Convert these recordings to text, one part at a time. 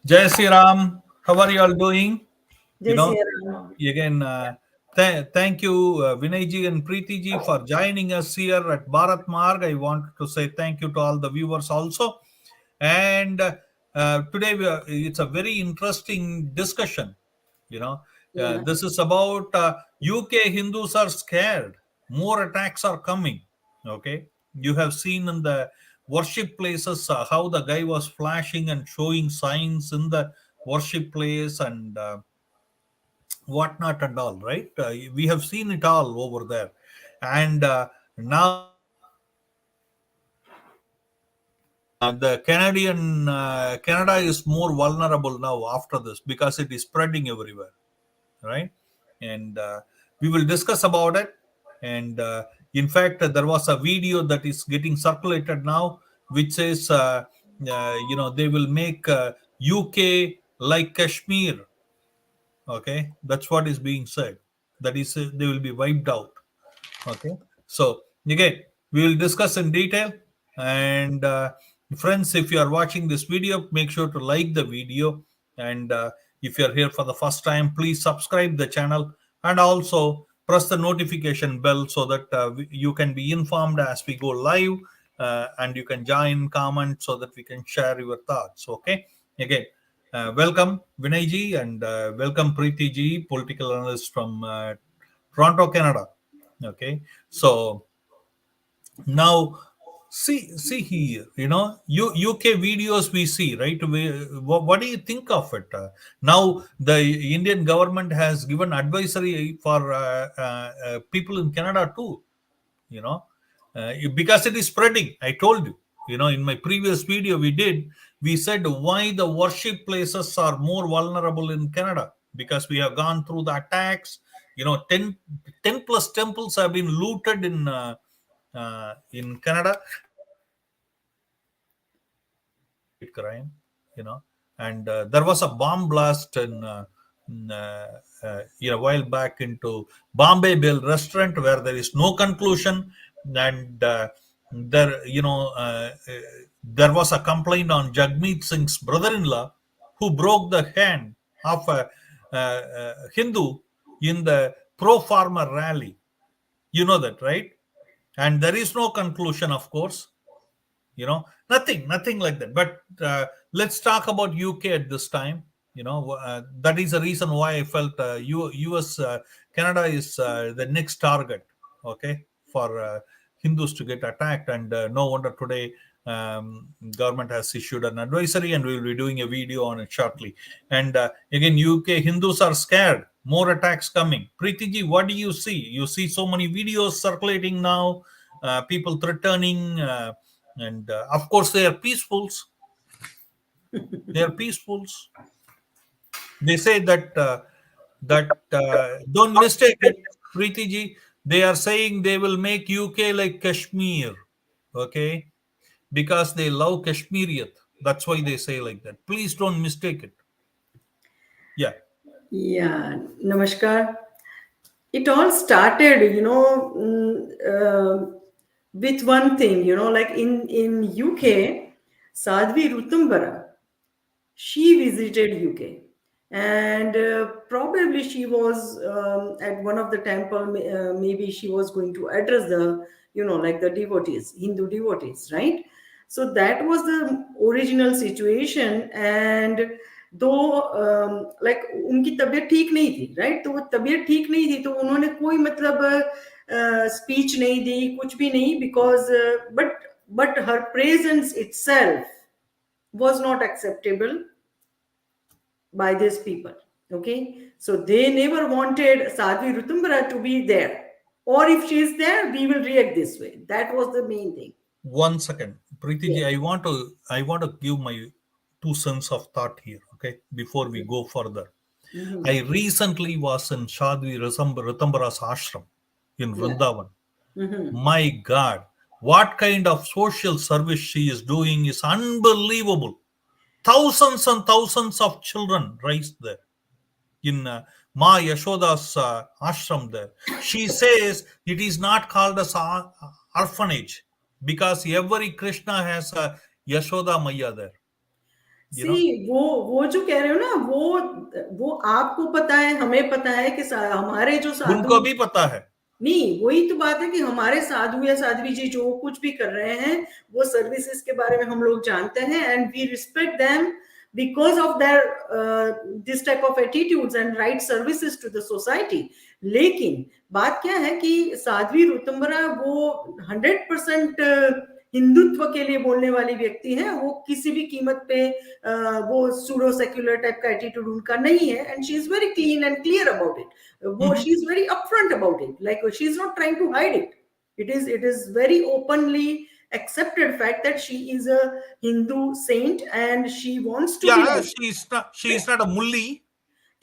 Jai Sri Ram, how are you all doing? You Jai Sri know, Ram. again, thank you, Vinay ji and Preeti ji, for joining us here at Bharat Marg. I want to say thank you to all the viewers also. And today it's a very interesting discussion. You know, Yeah, this is about UK Hindus are scared. More attacks are coming. Okay, you have seen in the worship places how the guy was flashing and showing signs in the worship place and whatnot and all, right? We have seen it all over there, and now the Canada is more vulnerable now after this because it is spreading everywhere, right? And we will discuss about it. And in fact, there was a video that is getting circulated now, which says, they will make UK like Kashmir. Okay, that's what is being said. That is, they will be wiped out. Okay, so again, we will discuss in detail. And friends, if you are watching this video, make sure to like the video. And if you are here for the first time, please subscribe the channel and also press the notification bell so that you can be informed as we go live. And you can join, comment so that we can share your thoughts. Okay, again, welcome Vinay ji, and welcome Preeti ji, political analyst from Toronto, Canada. Okay, so now see here, UK videos we see, right? What do you think of it? Now the Indian government has given advisory for people in Canada too, you know because it is spreading. I told you, in my previous video we said why the worship places are more vulnerable in Canada, because we have gone through the attacks. 10 plus temples have been looted in Canada, hate crime, you know, and there was a bomb blast a while back into Bombay Bill restaurant where there is no conclusion, and there was a complaint on Jagmeet Singh's brother-in-law who broke the hand of a Hindu in the pro-farmer rally. You know that, right? And there is no conclusion, of course. Nothing like that. But let's talk about UK at this time. That is the reason why I felt US Canada is the next target, okay, for Hindus to get attacked. And no wonder today government has issued an advisory, and we will be doing a video on it shortly. And again, UK Hindus are scared, more attacks coming. Preeti ji, what do you see? You see so many videos circulating now, people threatening, and of course they are peacefuls. They are peacefuls. They say that don't mistake it, Preeti ji. They are saying they will make UK like Kashmir, okay, because they love Kashmiriyat. That's why they say like that. Please don't mistake it. Yeah. yeah. Namaskar. It all started, with one thing, like in UK, Sadhvi Ritambhara, she visited UK, and probably she was at one of the temple. Maybe she was going to address the, like the devotees, Hindu devotees, right? So that was the original situation. And दो like उनकी तबीयत ठीक नहीं थी, right? तो वो तबीयत ठीक नहीं थी, तो उन्होंने कोई मतलब स्पीच नहीं दी, कुछ भी नहीं, because but her presence itself was not acceptable by these people. Okay, so they never wanted Sadhvi Ritambhara to be there, or if she is there, we will react this way. That was the main thing. One second, Preeti ji, Yes. I want to give my 2 cents of thought here, okay, before we go further. Mm-hmm. I recently was in Sadhvi Ritambhara's ashram in Yeah. Vrindavan. Mm-hmm. My God, what kind of social service she is doing is unbelievable. Thousands and thousands of children raised there in Ma Yashoda's ashram there. She says it is not called as orphanage because every Krishna has a Yashoda Maya there. you know. वो जो कह रहे हो ना, वो आपको पता है, हमें पता है कि हमारे जो साधु, उनको भी पता है. नहीं, वही तो बात है कि हमारे साधु या साध्वी जी जो कुछ भी कर रहे हैं, वो सर्विसेज के बारे में हम लोग जानते हैं, and we respect them because of their this type of attitudes and right services to the society. लेकिन बात क्या है कि साध्वी ऋतंभरा वो 100% हिंदुत्व के लिए बोलने वाली व्यक्ति है. वो किसी भी कीमत पे वो सूडो सेक्युलर टाइप का एटीट्यूड उनका नहीं है, and she is very clean and clear about it. Mhm. She is very upfront about it, like she is not trying to hide it. It is very openly accepted fact that she is a Hindu saint and she wants to be Yeah, like, she is not a mulli.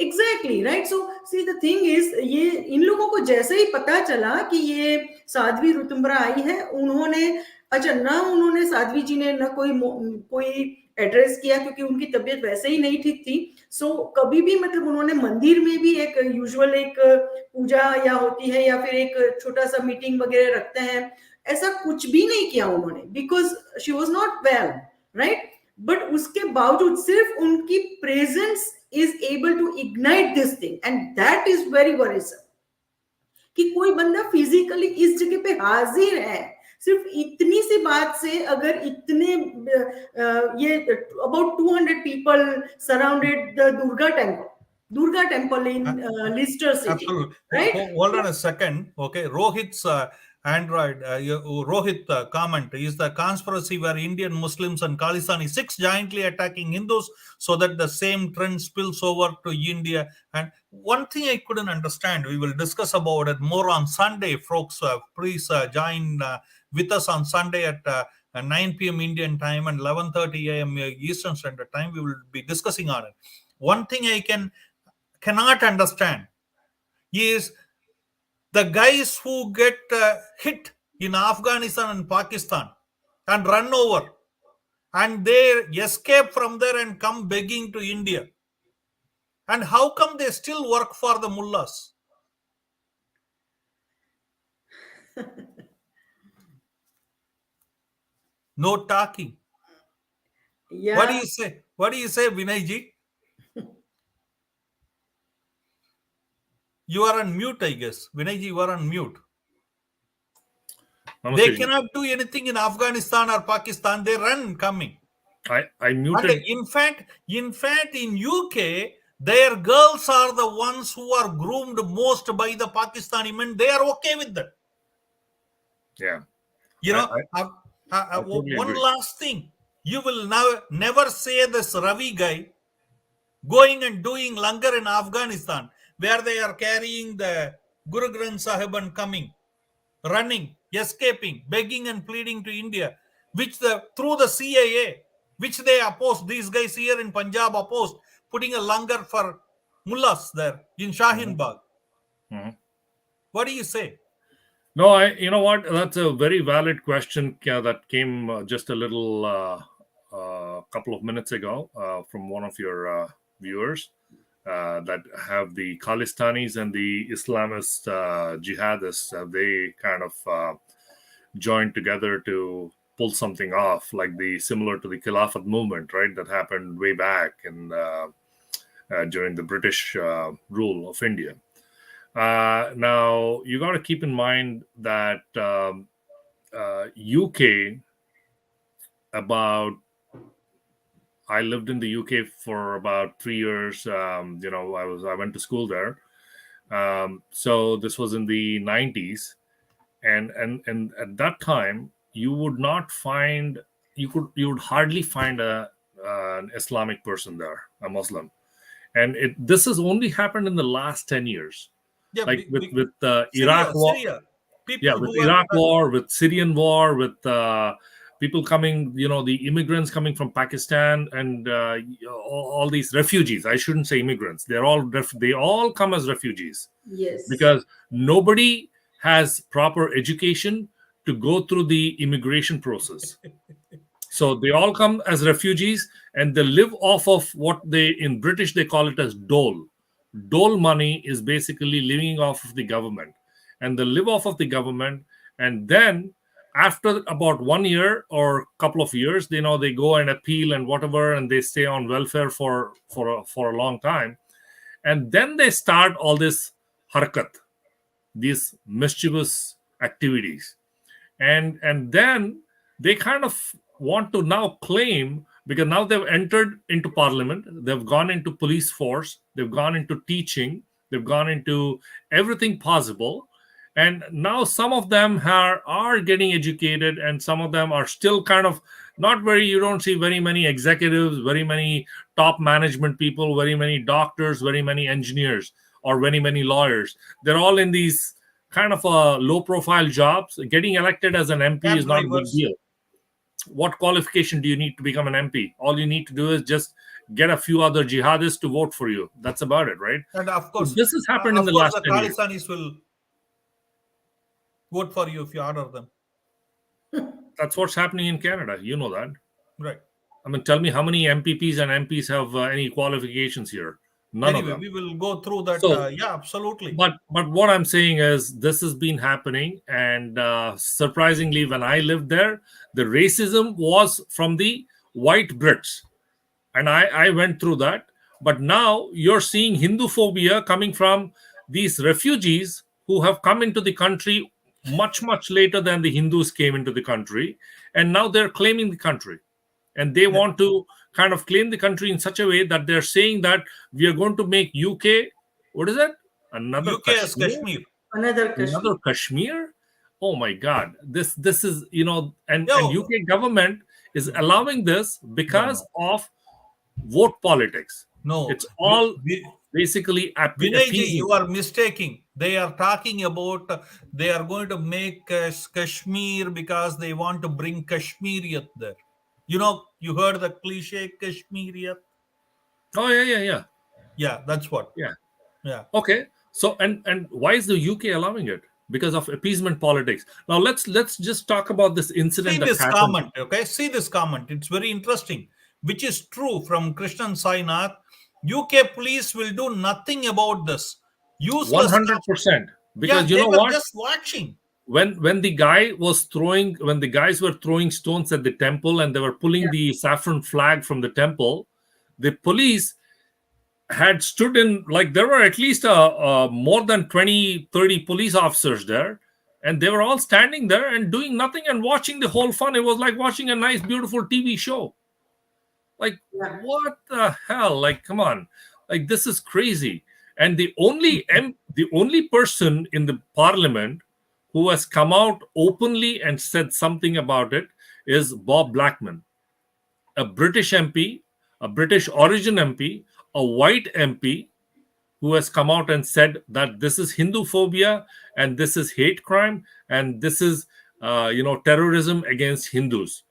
Exactly right. So see the thing is, ये इन लोगों को जैसे ही पता चला कि ये साध्वी ऋतुम्बरा आई है, उन्होंने, अच्छा, ना उन्होंने, साध्वी जी ने ना कोई एड्रेस किया, क्योंकि उनकी तबीयत वैसे ही नहीं ठीक थी. सो कभी भी, मतलब उन्होंने मंदिर में भी एक यूजुअल एक पूजा या होती है, या फिर एक छोटा सा मीटिंग वगैरह रखते हैं, ऐसा कुछ भी नहीं किया उन्होंने, because she was not well, right. But उसके बावजूद सिर्फ उनकी presence is able to ignite this thing, and that is very worrisome. कि कोई बंदा फिजिकली इस जगह पे हाजिर है, सिर्फ इतनी सी बात से, अगर इतने ये about 200 people surrounded the Durga temple in Leicester city, Absolutely. right? Hold on a second. Okay, Rohit's Android, Rohit comment is the conspiracy where Indian Muslims and Khalistani Sikhs jointly attacking Hindus so that the same trend spills over to India. And one thing I couldn't understand, we will discuss about it more on Sunday, folks. Please join with us on Sunday at 9 p.m. Indian time and 11:30 a.m. Eastern Standard Time. We will be discussing on it. One thing I cannot understand is the guys who get hit in Afghanistan and Pakistan and run over, and they escape from there and come begging to India. And how come they still work for the mullahs? No talking. What do Yeah. you say? What do you say, Vinayji? You are on mute, I guess. Vinayji, you are on mute. Namaste They ji. cannot do anything in Afghanistan or Pakistan. They run coming. I And muted. in fact, in UK, their girls are the ones who are groomed most by the Pakistani men. They are okay with that. Yeah, You know, I totally one agree. last thing. You will now never say this Ravi guy going and doing langar in Afghanistan, where they are carrying the Guru Granth Sahib and coming, running, escaping, begging and pleading to India, which through the CIA, which they opposed. These guys here in Punjab opposed putting a langar for mullahs there in Shahin Mhm. Bagh. Mhm. What do you say? No, you know what? That's a very valid question that came just a little couple of minutes ago from one of your viewers that have the Khalistanis and the Islamist jihadists. They kind of joined together to pull something off, like similar to the Khilafat movement, right? That happened way back in during the British rule of India. Now you got to keep in mind that UK, about I lived in the UK for about 3 years. I went to school there. So this was in the 90s, and at that time you would not find you would hardly find an Islamic person there, a Muslim, and this has only happened in the last 10 years, Yeah, like with Syria, Iraq war. Syria. Yeah, People with who are Iraq war, with Syrian war, with people coming, the immigrants coming from Pakistan, and all these refugees. I shouldn't say immigrants. They all come as refugees Yes. because nobody has proper education to go through the immigration process. So they all come as refugees, and they live off of what they in British they call it as dole. Dole money is basically living off of the government, and they live off of the government, and then after about 1 year or couple of years, they go and appeal and whatever, and they stay on welfare for a long time, and then they start all this harkat, these mischievous activities, and then they kind of want to now claim, because now they've entered into parliament, they've gone into police force, they've gone into teaching, they've gone into everything possible, and now some of them are getting educated, and some of them are still kind of not very, you don't see very many executives, very many top management people, very many doctors, very many engineers, or very many lawyers. They're all in these kind of low profile jobs. Getting elected as an MP Cab is not a big drivers. deal. What qualification do you need to become an MP? All you need to do is just get a few other jihadists to vote for you. That's about it, right? And So this has happened in of the course, last the 10 years. Khalistanis will vote for you if you order them. That's what's happening in Canada. You know that. Right. I mean, tell me how many MPPs and MPs have any qualifications here? None of Anyway, them. we will go through that. So, Yeah, absolutely. but what I'm saying is this has been happening, and surprisingly, when I lived there, the racism was from the white Brits, and I went through that. But now you're seeing Hindu phobia coming from these refugees who have come into the country much later than the Hindus came into the country, and now they're claiming the country, and they Yeah. want to kind of claim the country in such a way that they're saying that we are going to make UK, what is that, another UK as Kashmir, Kashmir. Another another Kashmir. Kashmir. Oh my God, this is, and Yo, UK government is allowing this no, because no, of vote politics. no. It's all basically Vinayji, you appeasing. are mistaking. They are talking about they are going to make Kashmir because they want to bring Kashmiriyat there. You heard the cliche Kashmiriyat? Oh yeah. Yeah, that's what. Yeah. Yeah. Okay. So and why is the UK allowing it? Because of appeasement politics. Now let's just talk about this See incident that this happened. comment, okay? See this comment. It's very interesting, which is true from Krishnan Sainath. UK police will do nothing about this. Useless stuff. 100%. Yeah, Because you they know were what? just watching. When the guys were throwing stones at the temple and they were pulling the saffron flag from the temple, the police had stood in, like there were at least more than 20-30 police officers there, and they were all standing there and doing nothing and watching the whole fun. It was like watching a nice beautiful TV show. Like, Yeah. what the hell? Like, come on. Like, this is crazy. And the only person in the parliament who has come out openly and said something about it is Bob Blackman, a British MP, a British origin MP, a white MP, who has come out and said that this is Hindu phobia and this is hate crime and this is terrorism against Hindus,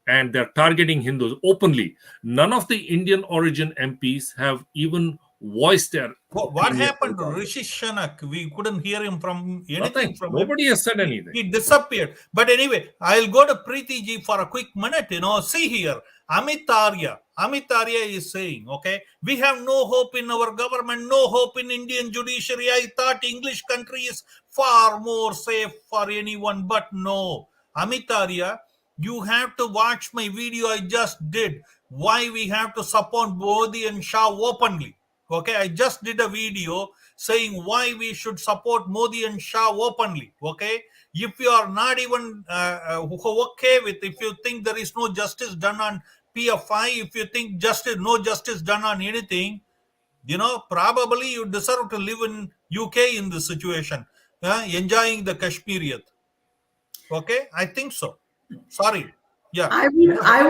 and they're targeting Hindus openly. None of the Indian origin MPs have even voiced their What opinion happened to about it. Rishi Shanak? We couldn't hear him from anything Nothing. from him. Nobody has said He, anything. he disappeared. But anyway, I'll go to Preeti ji for a quick minute. See here, Amit Arya. Amit Arya is saying, okay, we have no hope in our government, no hope in Indian judiciary. I thought English country is far more safe for anyone, but no. Amit Arya, you have to watch my video I just did. Why we have to support Modi and Shah openly. Okay, I just did a video saying why we should support Modi and Shah openly. Okay, if you are not even okay with, if you think there is no justice done on PFI, if you think no justice done on anything, probably you deserve to live in UK in this situation, enjoying the Kashmiriyat. Okay, I think so. Sorry. Yeah. I would I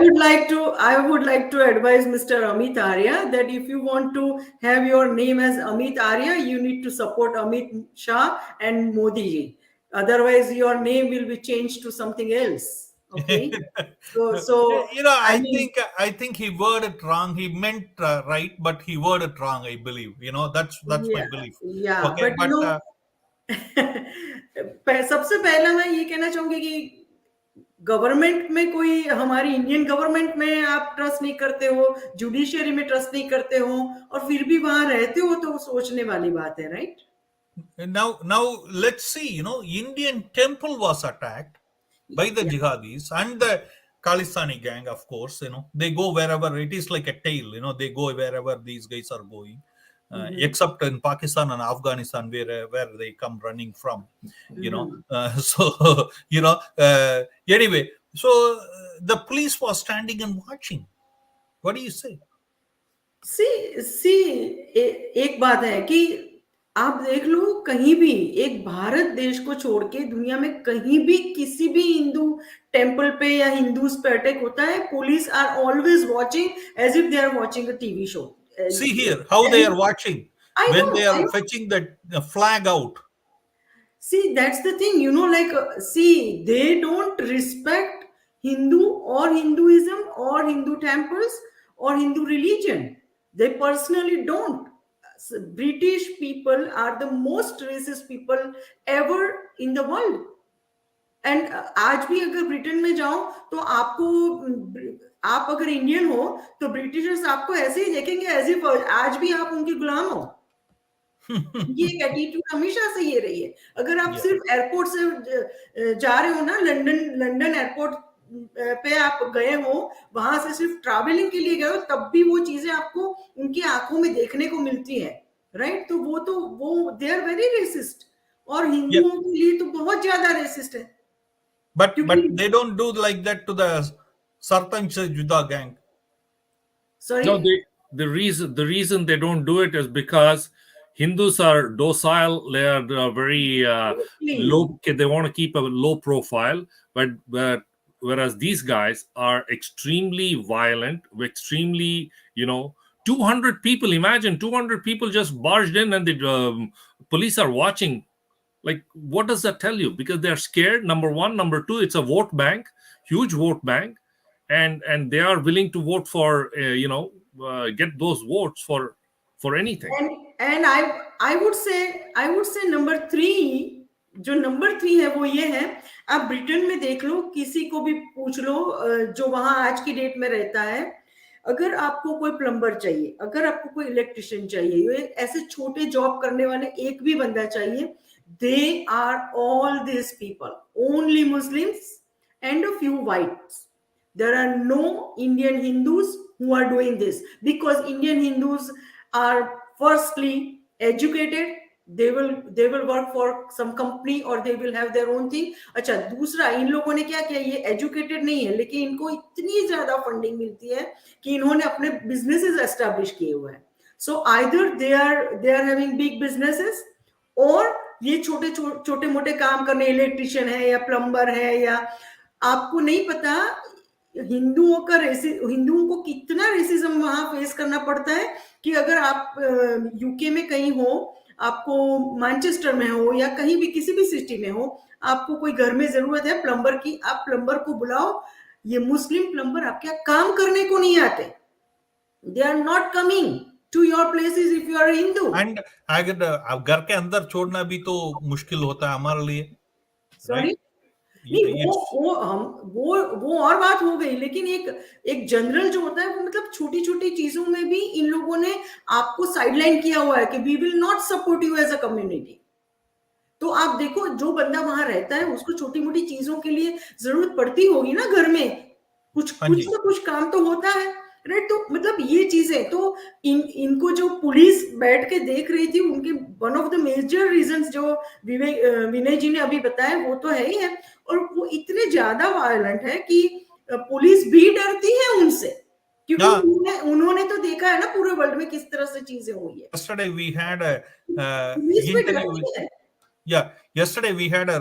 would like to advise Mr. Amit Arya that if you want to have your name as Amit Arya, you need to support Amit Shah and Modi ji. Otherwise, your name will be changed to something else. Okay. So I mean, I think he worded it wrong. He meant right, but he worded it wrong, I believe. That's my yeah, belief. yeah. Okay, But but सबसे पहला मैं ये कहना चाहूंगी कि government में कोई, हमारी इंडियन गवर्नमेंट में आप ट्रस्ट नहीं करते हो, जुडिशियरी में ट्रस्ट नहीं करते हो, और फिर भी वहां रहते हो, तो सोचने वाली बात है, right? now let's see. Indian temple was attacked. by the Yeah. jihadis and the Khalistani gang, of course. They go wherever. It is like a tail. They go wherever these guys are going, Mhm. except in Pakistan and Afghanistan, where they come running from. Mhm. So anyway, so the police was standing and watching. What do you say? सी एक बात है कि आप देख लो कहीं भी, एक भारत देश को छोड़ के दुनिया में कहीं भी किसी भी हिंदू टेम्पल पे या हिंदूज पे अटैक होता है, police are always watching as if they are watching a TV show. See here how they are watching I know, when they I are know. fetching the flag out. See, that's the thing, like, see, they don't respect Hindu or Hinduism or Hindu temples or Hindu religion. They personally don't. British people are the most racist people ever in the world. And आज भी अगर Britain में जाओ तो आपको, आप अगर Indian हो तो ब्रिटिशर्स आपको ऐसे ही देखेंगे एज इफ आज भी आप उनके गुलाम हो. ये एक एटीट्यूड हमेशा से ये रही है. अगर आप Yeah. सिर्फ एयरपोर्ट से जा रहे हो ना, लंदन लंदन एयरपोर्ट पे आप गए हो, वहां से सिर्फ ट्रैवलिंग के लिए गए हो, तब भी वो चीजें आपको उनकी आंखों में देखने को मिलती है, राइट? तो वो दे आर वेरी रेसिस्ट, और Yeah, हिंदुओं के लिए तो बहुत ज्यादा रेसिस्ट है, but क्योंकि, they don't do like that to the Sartanch Juda gang. Sorry. No, the reason they don't do it is because Hindus are docile. They are very low. They want to keep a low profile, but whereas these guys are extremely violent, extremely 200 people. Imagine 200 people just barged in, and the police are watching. Like, what does that tell you? Because they're scared, number one. Number two, it's a vote bank, huge vote bank, and they are willing to vote for get those votes for anything. And I would say number three, जो number three है वो ये है. आप Britain में देख लो, किसी को भी पूछ लो जो वहां आज की डेट में रहता है, अगर आपको कोई प्लम्बर चाहिए, अगर आपको कोई इलेक्ट्रिशियन चाहिए, ये ऐसे छोटे जॉब करने वाले एक भी बंदा चाहिए, they are all this people, only Muslims and a few whites. There are no Indian Hindus who are doing this, because Indian Hindus are firstly educated. They will work for some company or they will have their own thing. अच्छा, दूसरा, इन लोगों ने क्या किया, ये educated नहीं है लेकिन इनको इतनी ज्यादा फंडिंग मिलती है कि इन्होंने अपने बिजनेसेस एस्टैब्लिश किए हुए हैं. So either they are having big businesses, और ये छोटे मोटे काम करने, इलेक्ट्रिशियन है या प्लम्बर है, या आपको नहीं पता हिंदुओं को कितना रेसिज्म वहां फेस करना पड़ता है. कि अगर आप यूके में कहीं हो, आपको मैनचेस्टर में हो या कहीं भी किसी भी सिटी में हो, आपको कोई घर में जरूरत है प्लम्बर की, आप प्लम्बर को बुलाओ, ये मुस्लिम प्लम्बर आपके यहाँ काम करने को नहीं आते. They are not coming to your places if you are Hindu. And अगर अब घर के अंदर छोड़ना भी तो मुश्किल होता है हमारे लिए, सॉरी. राइट? नहीं, इट्स वो और बात हो गई, लेकिन एक जनरल जो होता है वो, मतलब छोटी छोटी चीजों में भी इन लोगों ने आपको साइडलाइन किया हुआ है कि we will not support you as a community. तो आप देखो, जो बंदा वहां रहता है उसको छोटी मोटी चीजों के लिए जरूरत पड़ती होगी ना घर में, कुछ हाँ कुछ जी. तो कुछ काम तो होता है, राइट? तो मतलब ये चीजें तो इनको जो पुलिस बैठ के देख रही थी, उनके one of the major reasons जो विनय जी ने अभी बताया वो तो है ही है. और वो इतने ज्यादा वायलेंट है कि पुलिस भी डरती है उनसे, क्योंकि Yeah. उन्होंने तो देखा है ना पूरे वर्ल्ड में किस तरह से चीजें हुई है. Yesterday we had a police भी interview with, डरती है. yeah, yesterday we had a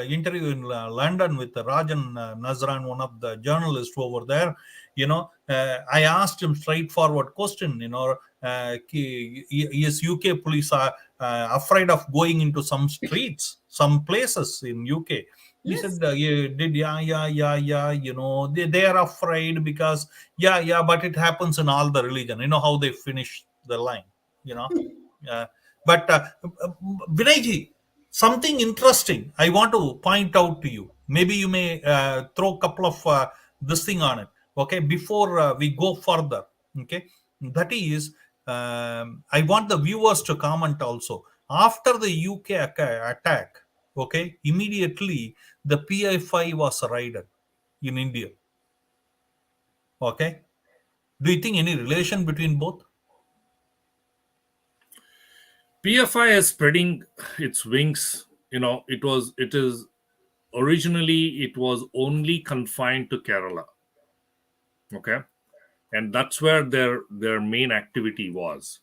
interview in London with Rajan Nazran, one of the journalists over there. I asked him straightforward question. Is UK police are afraid of going into some streets, some places in UK? He Yes. said, yeah. They are afraid because, yeah, but it happens in all the religion. You know how they finish the line, Uh, but Vinayji, something interesting I want to point out to you. Maybe you may throw a couple of this thing on it, okay, before we go further. Okay, that is, I want the viewers to comment also. After the UK attack, okay, immediately the PFI was raided in India. Okay. Do you think any relation between both? PFI is spreading its wings. It is originally it was only confined to Kerala. Okay, and that's where their main activity was.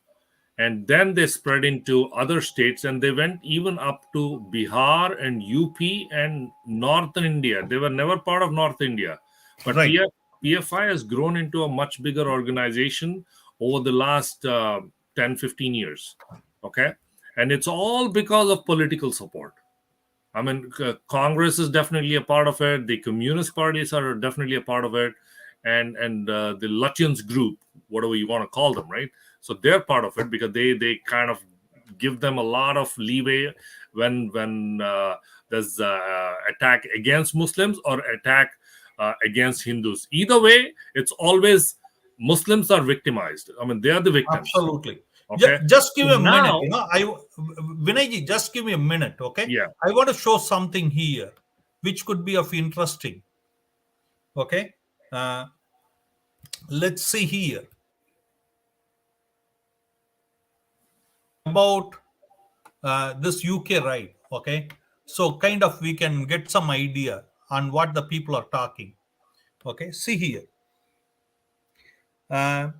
And then they spread into other states, and they went even up to Bihar and UP and northern India. They were never part of North India, but Right. PFI has grown into a much bigger organization over the last 10 15 years. Okay, and it's all because of political support. I mean, Congress is definitely a part of it. The communist parties are definitely a part of it, and the Lutyens group, whatever you want to call them, right? So they're part of it because they kind of give them a lot of leeway when there's attack against Muslims or attack against Hindus. Either way, it's always Muslims are victimized. I mean, they are the victims. Absolutely. Okay, Just so give a minute. now, Vinayji, just give me a minute. Okay. yeah, I want to show something here, which could be of interesting. Okay. Uh, let's see here about this UK ride. Okay. So kind of we can get some idea on what the people are talking. Okay. See here. Uh,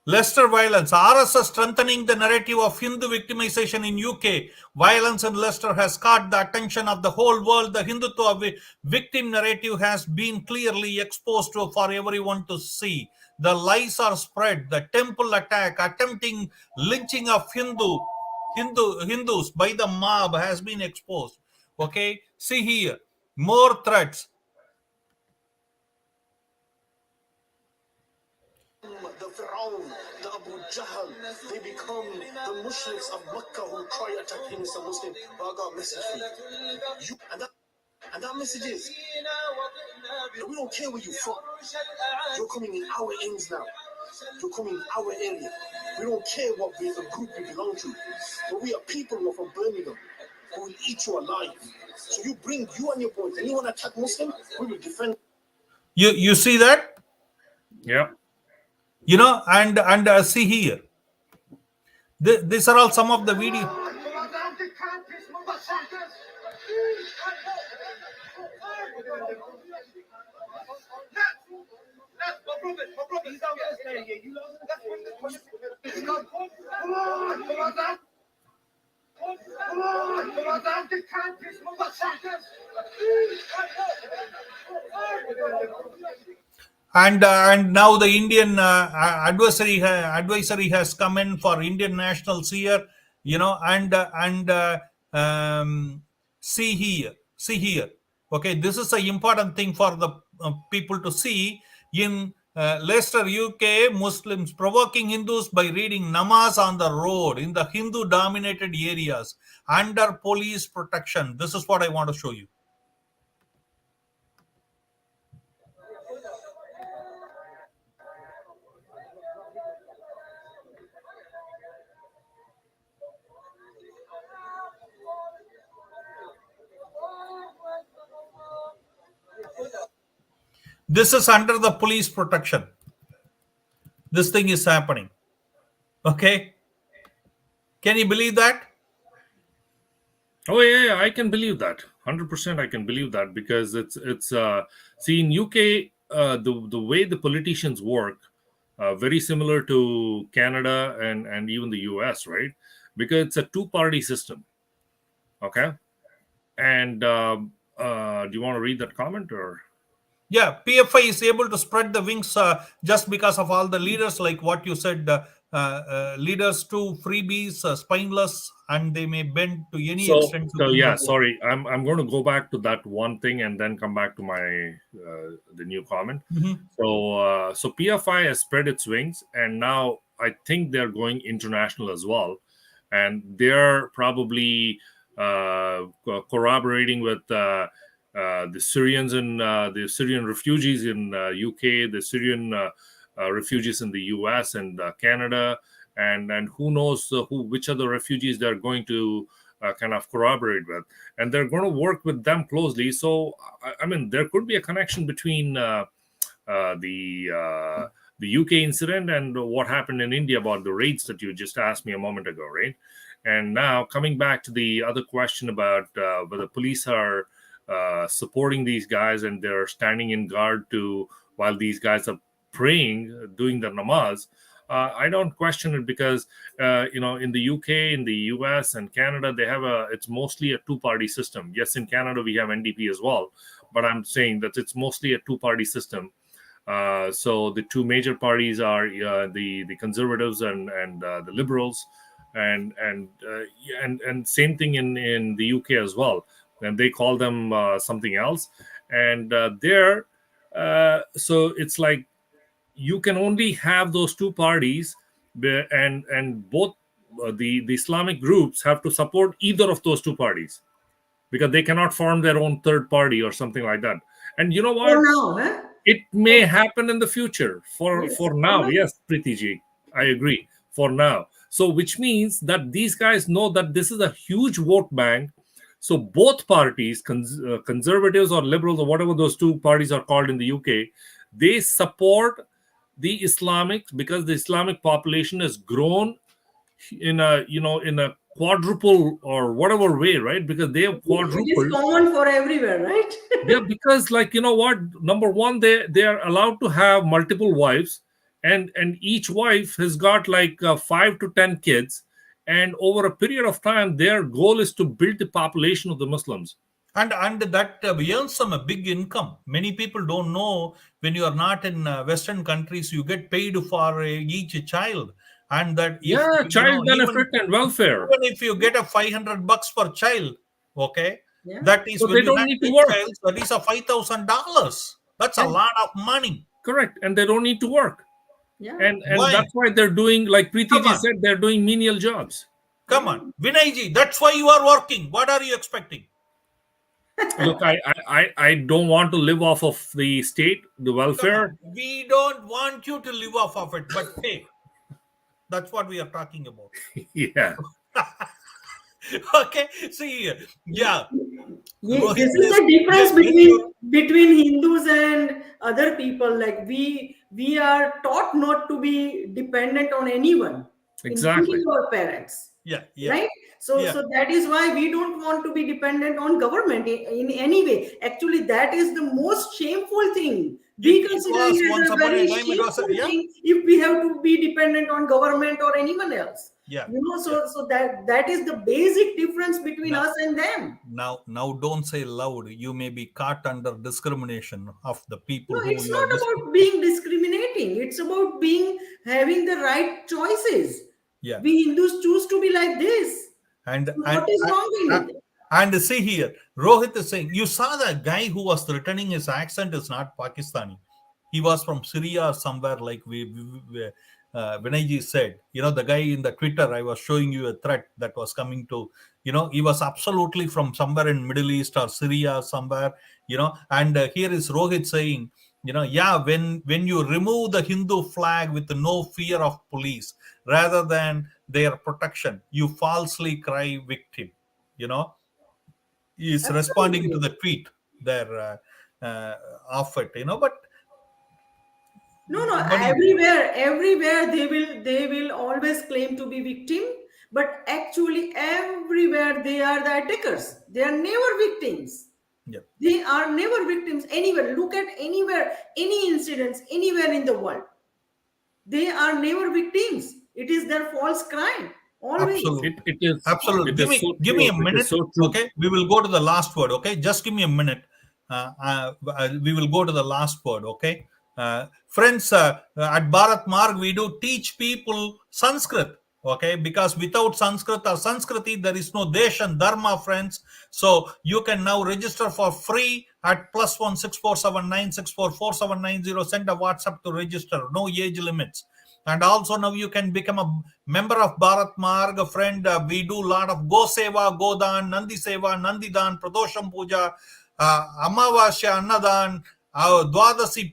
Leicester violence. RSS strengthening the narrative of Hindu victimization in UK. Violence in Leicester has caught the attention of the whole world. The Hindutva victim narrative has been clearly exposed for everyone to see. The lies are spread. The temple attack, attempting lynching of Hindus by the mob has been exposed. Okay, see here. More threats. The Fir'aun, the Abu Jahl, they become the Muslims of Mecca who try attacking the Muslim. But I got a message for you. And that message is that we don't care where you're from. You're coming in our ends now. You're coming in our area. We don't care what group you belong to. But we are people who are from Birmingham who will eat you alive. So you bring you and your boys. Anyone attack Muslim, we will defend. You see that? yeah. And see here. These are all some of the video. And now the Indian advisory has come in for Indian nationals here, see here. Okay, this is an important thing for the people to see in Leicester, UK. Muslims provoking Hindus by reading namaz on the road in the Hindu-dominated areas under police protection. This is what I want to show you. This is under the police protection. This thing is happening. Okay. Can you believe that? Oh yeah, I can believe that. 100% I can believe that because it's see in UK the way the politicians work very similar to Canada and even the US, right? Because it's a two-party system. Okay? And do you want to read that comment or? Yeah, PFI is able to spread the wings just because of all the leaders, like what you said, leaders to freebies, spineless, and they may bend to any extent to So bring the yeah, vote. sorry, I'm going to go back to that one thing and then come back to my the new comment. Mhm. So PFI has spread its wings, and now I think they're going international as well, and they're probably corroborating with the Syrians and the Syrian refugees in UK, the Syrian refugees in the US and Canada, and who knows which other refugees they're going to kind of corroborate with, and they're going to work with them closely. So, I mean, there could be a connection between uh, the uh, the UK incident and what happened in India about the raids that you just asked me a moment ago, right? And now coming back to the other question about whether police are supporting these guys and they're standing in guard to while these guys are praying, doing the namaz. I don't question it because in the UK, in the US, and Canada, they have it's mostly a two-party system. Yes, in Canada we have NDP as well, but I'm saying that it's mostly a two-party system. So the two major parties are the conservatives and the liberals, and same thing in the UK as well. And they call them something else. And there, so it's like you can only have those two parties, and both the Islamic groups have to support either of those two parties because they cannot form their own third party or something like that. And you know For what? now, huh? It may happen in the future. For Yes, for for now, now. yes, Preeti ji, I agree. For now, so which means that these guys know that this is a huge vote bank. So both parties, conservatives or liberals or whatever those two parties are called in the UK, they support the Islamics because the Islamic population has grown in a quadruple or whatever way, right? Because they have It is quadrupled. common for everywhere, right? Yeah, because like you know what, number one, they are allowed to have multiple wives, and each wife has got like 5 to 10 kids, and over a period of time, their goal is to build the population of the Muslims. And that earns them a big income. Many people don't know, when you are not in Western countries, you get paid for each child, and that if Yeah, child benefit and welfare. even if you get a 500 bucks per child, okay, Yeah. that is So when they you don't have need to 10 work. child, that is a $5,000. That's a Yeah. lot of money. Correct, and they don't need to work, Yeah. and Why? that's why they're doing, like Preeti Come ji on, said, they're doing menial jobs. come Yeah. on, Vinayji. That's why you are working. What are you expecting? Look, I don't want to live off of the state, the Come on, welfare. we don't want you to live off of it, but hey, that's what we are talking about. Yeah, Okay, see, yeah, Yeah, Rohit this is is the difference when you between Hindus and other people. Like we are taught not to be dependent on anyone, exactly. including our parents, yeah, yeah, right? So yeah. so that is why we don't want to be dependent on government in any way. Actually, that is the most shameful thing. We It consider was it once as a upon a very time. It was shameful yeah, thing if we have to be dependent on government or anyone else. yeah, yeah. So that is the basic difference between Now, us and them. now, don't say loud. You may be caught under discrimination of the No, people who it's you are not about being discriminating. It's about being having the right choices. yeah. We Hindus choose to be like this. And So and what is wrong in and, it? and see here, Rohit is saying, you saw the guy who was returning, his accent is not Pakistani. He was from Syria or somewhere, like Vinayji said. The guy in the Twitter, I was showing you a thread that was coming to, he was absolutely from somewhere in Middle East or Syria somewhere, and here is Rohit saying, yeah, when you remove the Hindu flag with no fear of police rather than their protection, you falsely cry victim. You know, is responding to Absolutely. the tweet there of it. But No, no, what do you? everywhere they will always claim to be victim, but actually everywhere they are the attackers. They are never victims. Yeah, They are never victims anywhere. Look at anywhere, any incidents, anywhere in the world. They are never victims. It is their false crime. Always. It, absolutely, it is absolutely. it Give is me so give me true. a It is minute. so true. Okay, we will go to the last word. Okay, just give me a minute. We will go to the last word. Okay, friends, at Bharat Marg we do teach people Sanskrit. Okay, because without Sanskrit or Sanskriti there is no Desh and Dharma, friends. So you can now register for free at +1 6479644790. Send a WhatsApp to register. No age limits. And also now you can become a member of Bharat Marg, a friend. We do a lot of Go Seva, Godan, Nandi Seva, Nandidan, Pradosham Puja, Amavasya, Annadan, Dwadasi,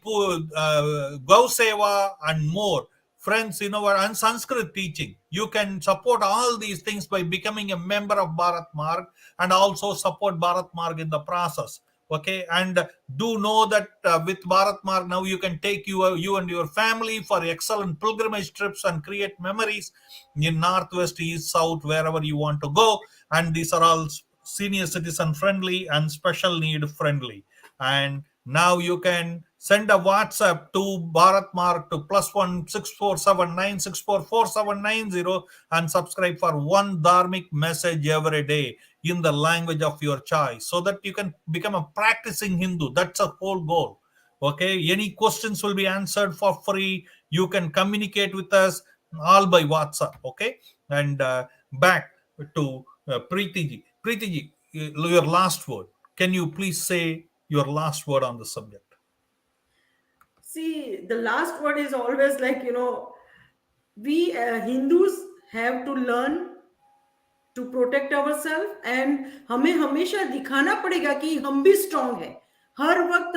Gau Seva, and more. friends in our and Sanskrit teaching. You can support all these things by becoming a member of Bharat Marg and also support Bharat Marg in the process. Okay, and do know that with Bharat Marg now you can take you and your family for excellent pilgrimage trips and create memories in northwest, east, south, wherever you want to go. And these are all senior citizen friendly and special need friendly. And now you can send a WhatsApp to Bharat Mark to +1 647 964 4790 and subscribe for one dharmic message every day in the language of your choice, so that you can become a practicing Hindu. That's a whole goal. Okay, any questions will be answered for free. You can communicate with us all by WhatsApp. Okay, and back to Preeti ji. Preeti ji, your last word. Can you please say your last word on the subject? See, the last word is always like, we Hindus have to learn to protect our self and हमें हमेशा दिखाना पड़ेगा कि हम भी strong है. हर वक्त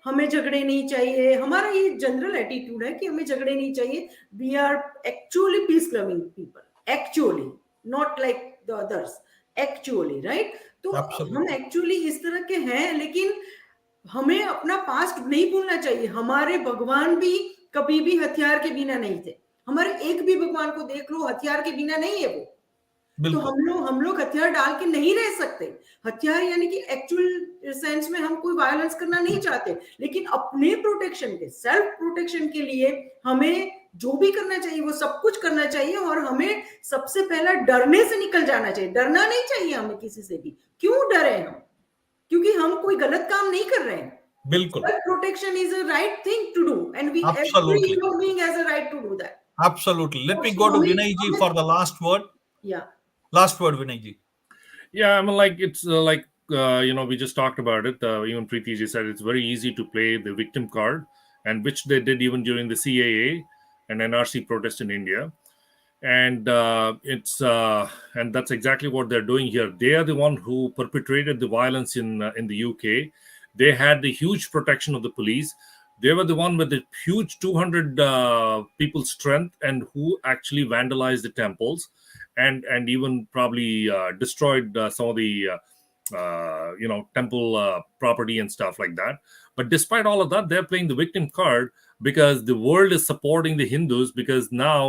हमें झगड़े नहीं चाहिए. हमारा ये जनरल एटीट्यूड है कि हमें झगड़े नहीं चाहिए. We are actually peace loving people, actually, not like the others, actually, right. तो हम एक्चुअली इस तरह के हैं, लेकिन हमें अपना पास्ट नहीं भूलना चाहिए. हमारे भगवान भी कभी भी हथियार के बिना नहीं थे. हमारे एक भी भगवान को देख लो, हथियार के बिना नहीं है वो. तो हम लोग हथियार डाल के नहीं रह सकते. हथियार यानी कि एक्चुअल सेंस में हम कोई वायलेंस करना नहीं चाहते, लेकिन अपने प्रोटेक्शन के, सेल्फ प्रोटेक्शन के लिए हमें जो भी करना चाहिए वो सब कुछ करना चाहिए. और हमें सबसे पहला डरने से निकल जाना चाहिए. डरना नहीं चाहिए हमें किसी से भी. क्यों डरे हम? क्योंकि हम कोई गलत काम नहीं कर रहे हैं. बिल्कुल. Self protection is a right thing to do and we every human being has a right to do that. Absolutely. Let me go to Vinay ji for the last word. Yeah. Last word, Vinay ji. Yeah, I mean, like, it's we just talked about it. Even Preeti ji said it's very easy to play the victim card, and which they did even during the CAA and NRC protest in India. And and that's exactly what they're doing here. They are the one who perpetrated the violence in the UK. They had the huge protection of the police. They were the one with the huge 200 people strength, and who actually vandalized the temples and even probably destroyed some of the temple property and stuff like that. But despite all of that, they're playing the victim card because the world is supporting the Hindus, because now